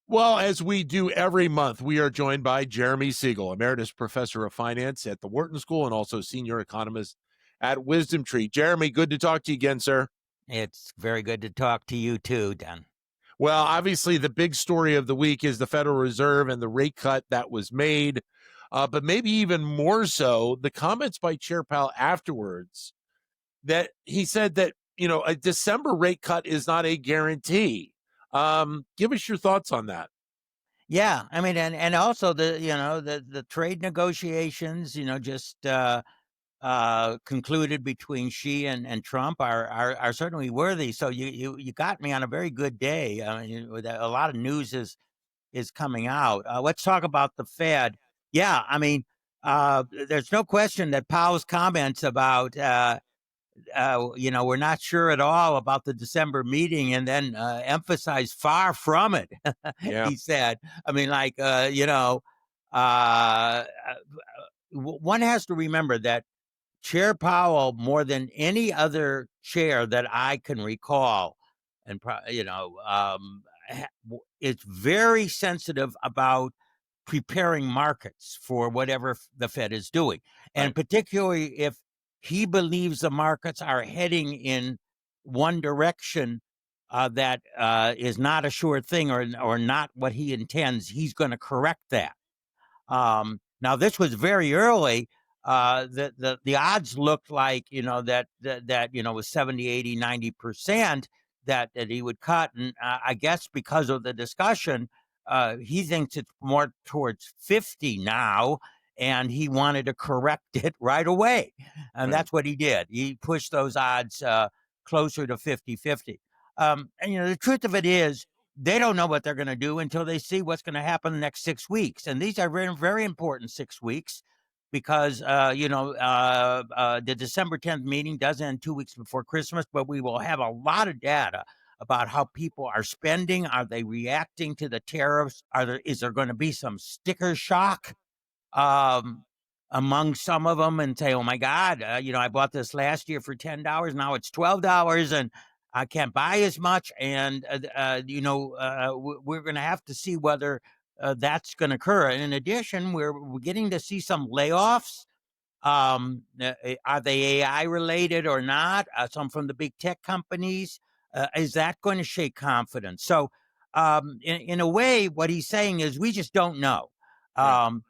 Well, as we do every month, we are joined by Jeremy Siegel, Emeritus Professor of Finance at the Wharton School and also Senior Economist at Wisdom Tree. Jeremy, good to talk to you again, sir. It's very good to talk to you too, Dan. Well, obviously, the big story of the week is the Federal Reserve and the rate cut that was made. But maybe even more so, the comments by Chair Powell afterwards that he said that, a December rate cut is not a guarantee. Give us your thoughts on that. Yeah, I mean, and also the trade negotiations, just concluded between Xi and Trump are certainly worthy. So you got me on a very good day. A lot of news is coming out. Let's talk about the Fed. Yeah, I mean, there's no question that Powell's comments about we're not sure at all about the December meeting, and then emphasize far from it. Yeah. He said, I mean, uh, one has to remember that Chair Powell, more than any other chair that I can recall, and is very sensitive about preparing markets for whatever the Fed is doing. And Right. particularly if he believes the markets are heading in one direction that is not a sure thing or not what he intends, he's going to correct that. Now, this was very early. The odds looked like, was 70, 80, 90% that he would cut. And I guess because of the discussion, he thinks it's more towards 50 now, and he wanted to correct it right away. And Right. that's what he did. He pushed those odds closer to 50-50. And, the truth of it is, they don't know what they're going to do until they see what's going to happen the next 6 weeks. And these are very, very important 6 weeks because, the December 10th meeting does end 2 weeks before Christmas, but we will have a lot of data about how people are spending. Are they reacting to the tariffs? Is there going to be some sticker shock um, among some of them and say, oh my God, I bought this last year for $10. Now it's $12 and I can't buy as much. And, we're going to have to see whether that's going to occur. And in addition, we're getting to see some layoffs. Are they AI related or not? Some from the big tech companies. Is that going to shake confidence? So, in a way, what he's saying is we just don't know. Right. Um,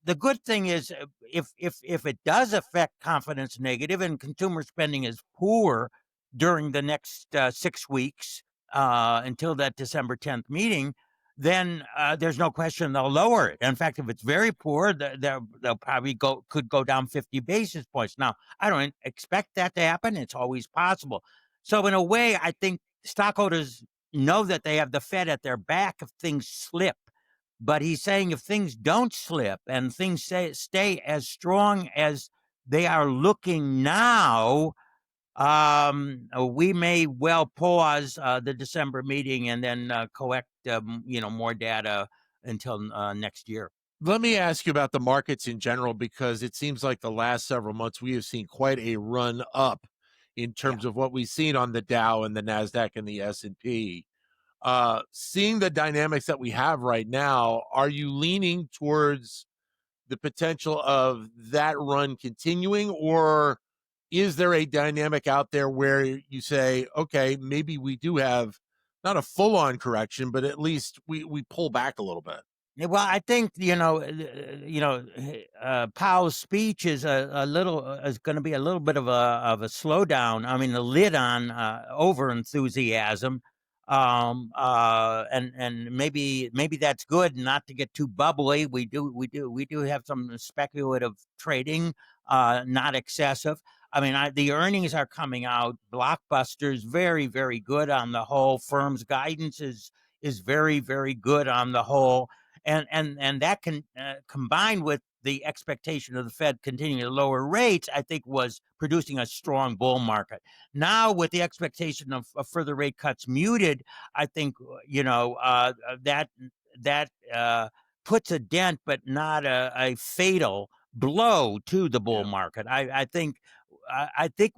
the good thing is if it does affect confidence negative and consumer spending is poor during the next 6 weeks until that December 10th meeting, then there's no question they'll lower it. In fact, if it's very poor, they'll probably could go down 50 basis points. Now, I don't expect that to happen. It's always possible. So in a way, I think stockholders know that they have the Fed at their back if things slip. But he's saying if things don't slip and things stay as strong as they are looking now, we may well pause the December meeting and then collect, more data until next year. Let me ask you about the markets in general, because it seems like the last several months we have seen quite a run up in Yeah. terms of what we've seen on the Dow and the Nasdaq and the S&P. Seeing the dynamics that we have right now, are you leaning towards the potential of that run continuing, or is there a dynamic out there where you say, okay, maybe we do have not a full-on correction, but at least we pull back a little bit? Yeah, well, I think Powell's speech is a little is going to be a little bit of a slowdown. I mean, the lid on over enthusiasm, and maybe that's good, not to get too bubbly. We do have some speculative trading, not excessive. I mean, the earnings are coming out. Blockbusters, very, very good on the whole. Firm's guidance is very, very good on the whole, and that can combined with the expectation of the Fed continuing to lower rates, I think was producing a strong bull market. Now, with the expectation of further rate cuts muted, I think that puts a dent, but not a fatal blow to the bull Yeah. market. I think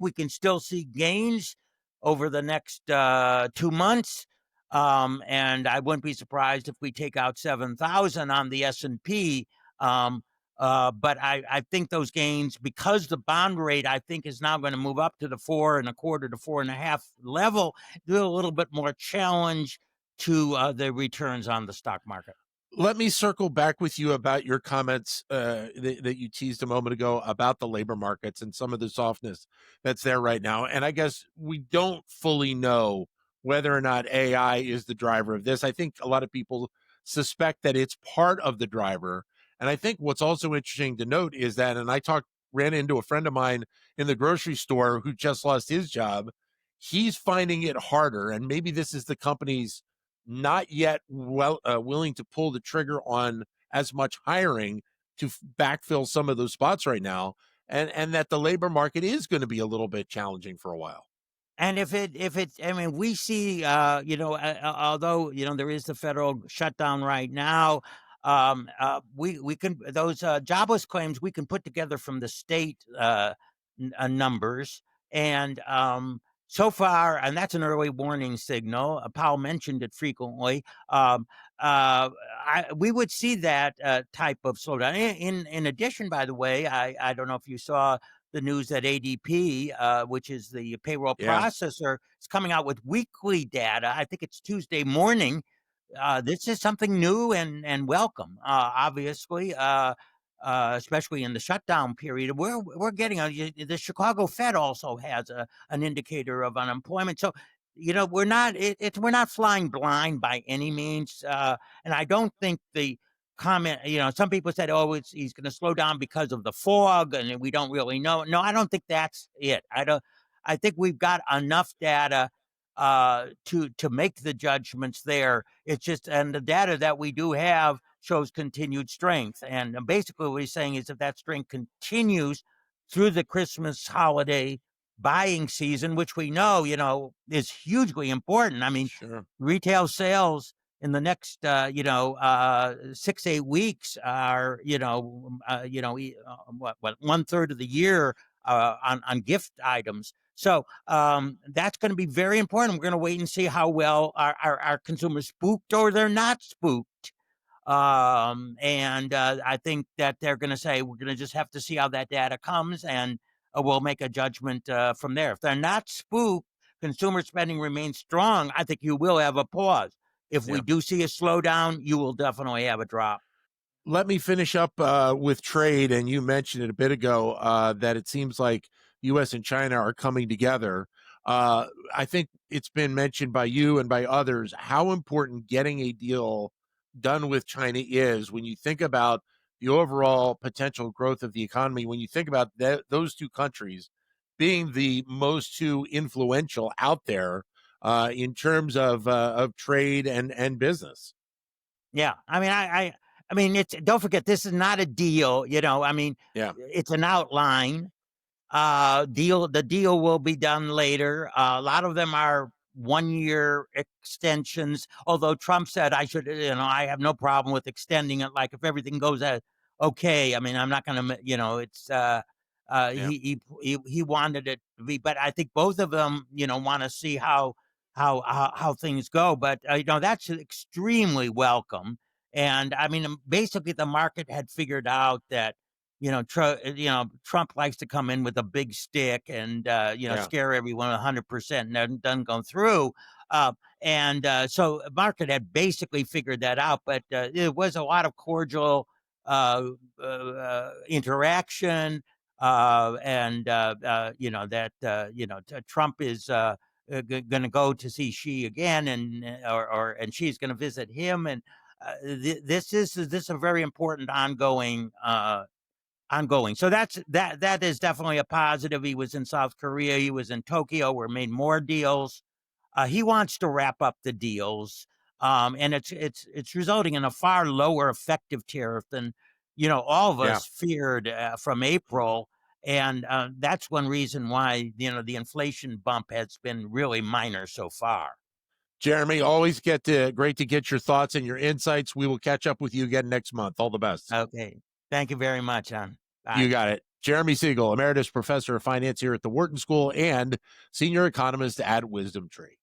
we can still see gains over the next 2 months. And I wouldn't be surprised if we take out 7,000 on the S&P. Um, but I think those gains, because the bond rate, I think, is now going to move up to the 4.25 to 4.5 level, do a little bit more challenge to the returns on the stock market. Let me circle back with you about your comments that you teased a moment ago about the labor markets and some of the softness that's there right now. And I guess we don't fully know whether or not AI is the driver of this. I think a lot of people suspect that it's part of the driver. And I think what's also interesting to note is that, and ran into a friend of mine in the grocery store who just lost his job. He's finding it harder, and maybe this is the company's not yet willing to pull the trigger on as much hiring to backfill some of those spots right now, and that the labor market is going to be a little bit challenging for a while. And if it's, I mean, we see, although there is the federal shutdown right now, we can, those jobless claims we can put together from the state numbers, and so far, and that's an early warning signal. Powell mentioned it frequently. We would see that type of slowdown. In addition, by the way, I don't know if you saw the news that ADP, which is the payroll Yeah, processor, is coming out with weekly data. I think it's Tuesday morning. This is something new and welcome, obviously, especially in the shutdown period. We're getting the Chicago Fed also has an indicator of unemployment. So we're not flying blind by any means, and I don't think the comment, some people said, oh, he's going to slow down because of the fog and we don't really know. No, I don't think that's it. I think we've got enough data to make the judgments there. It's just, and the data that we do have shows continued strength. And basically what he's saying is if that strength continues through the Christmas holiday buying season, which we know, is hugely important. I mean, sure. retail sales in the next 6-8 weeks are what 1/3 of the year on gift items. So that's going to be very important. We're going to wait and see how well our consumers spooked or they're not spooked. And I think that they're going to say we're going to just have to see how that data comes, and we'll make a judgment from there. If they're not spooked, consumer spending remains strong. I think you will have a pause. If we Yeah. do see a slowdown, you will definitely have a drop. Let me finish up with trade. And you mentioned it a bit ago that it seems like U.S. and China are coming together. I think it's been mentioned by you and by others how important getting a deal done with China is when you think about the overall potential growth of the economy. When you think about those two countries being the most two influential out there in terms of trade and business. Yeah, I mean, I mean, it's, don't forget, this is not a deal. I mean, Yeah, it's an outline. The deal will be done later. A lot of them are 1-year extensions, although Trump said I should, I have no problem with extending it, like if everything goes okay. I mean, I'm not going to, it's yeah. he wanted it to be, but I think both of them want to see how things go. But that's extremely welcome. And I mean, basically the market had figured out that Trump likes to come in with a big stick and Yeah. scare everyone 100%, and doesn't go through. And so the market had basically figured that out, but there was a lot of cordial interaction, and Trump is going to go to see Xi again, and and she's going to visit him, and this is a very important ongoing. So that is definitely a positive. He was in South Korea. He was in Tokyo, where made more deals. He wants to wrap up the deals, and it's resulting in a far lower effective tariff than all of Yeah. us feared from April. And that's one reason why the inflation bump has been really minor so far. Jeremy, always great to get your thoughts and your insights. We will catch up with you again next month. All the best. Okay, thank you very much, John. You Bye. got it. Jeremy Siegel, Emeritus Professor of Finance here at the Wharton School and Senior Economist at Wisdom Tree.